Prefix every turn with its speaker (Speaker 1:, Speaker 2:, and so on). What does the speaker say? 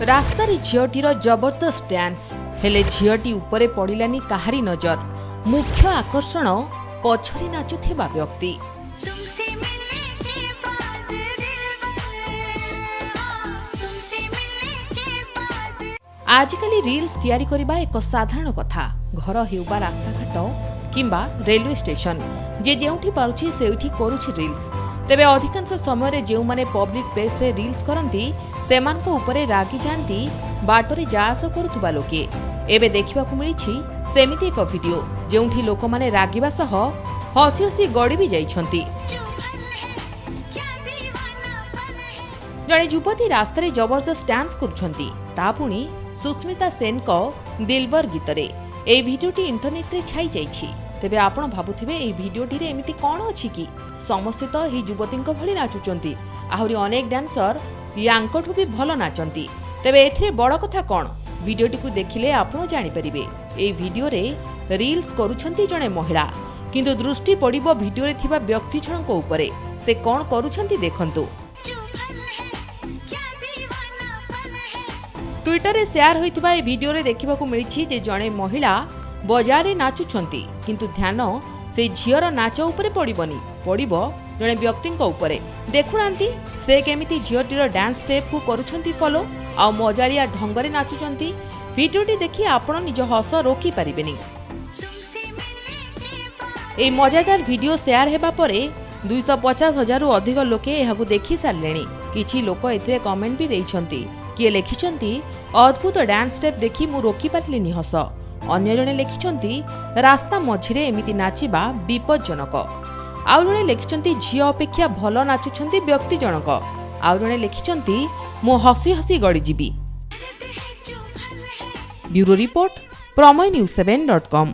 Speaker 1: रास्तार झीटीर जबरदस्त डांस हेले झीटी उपरे पड़िलानी काहारी नजर। मुख्य आकर्षण पछरे नाचुथिबा व्यक्ति। आजिकली रील्स तैयारी करबा एक साधारण कथा। घर हेउबा रास्ताघाट किंबा रेलवे स्टेशन जे जेउठी पारुछि सेउठी करूछि रील्स। तेबे अधिकांश समय रे जेउ माने पब्लिक प्लेस रे रील्स करंती सेमानको उपरे रागी जानती बाटरे जास करुथुबा लोके। एबे देखिबाकू मिलिछि सेमिति एक वीडियो जेउठी लोक माने रागिबा सह हसी हसी गड़ी भी जाइछंती। जणे युवती रास्तारे जबरदस्त डांस करुछंती ता पुणी सुस्मिता सेन को दिलबर गीतरे। ए भिडियोटी इंटरनेट रे छाई जाइछि। तेबे आपण भाबुथिबे ए भिडियोटी रे एमिति कोन अछि कि समस्त तो ही युवतींक भली नाचुचंती। आहुरी अनेक डांसर यांकठू भी भलो नाचंती। तेबे एथिरे बड़ कथा कोन भिडियोटी को देखिले आपण जानि परिबे। ए भिडियो रे रील्स करूछंती जणे महिला, किंतु दृष्टि पड़िबो भिडियो रे थिबा व्यक्ति जणक उपरे। से कोन करूछंती देखंतु। ट्विटर रे शेयर होइतिबा ए भिडियो रे देखिबाकू मिलिछि जे जणे महिला बजार रे नाचुछंती, किंतु ध्यान से झियर नाच उपरे पड़िबनी, पड़िबो जणे व्यक्तिंक उपरे। देखुनांती से केमिति झियटीर डांस स्टेप को करूछंती फॉलो आ मजालिया ढंगरे नाचुछंती। भिडियोटी देखि आपण निज हस रोकी परिबेनी। ए मजादार भिडियो शेयर हेबा परे 250,000 रु अधिक लोके एहाकू देखि सारलेनी। किछि लोक एथिरे कमेंट भी देइछंती। किए लिखिछंती अद्भुत डांस स्टेप देखि मु रोकी पारलिनी हस। अन्य जणे लिखिछंती रास्ता मझिरे एमिति नाचिबा विपज्जनक। आउ जणे लिखिछंती झियो अपेक्षा भलो नाचुछंती व्यक्ति जनक। आउ जणे लिखिछंती मु हसी हसी गड़ी जिबी। ब्यूरो रिपोर्ट प्रमय news7.com।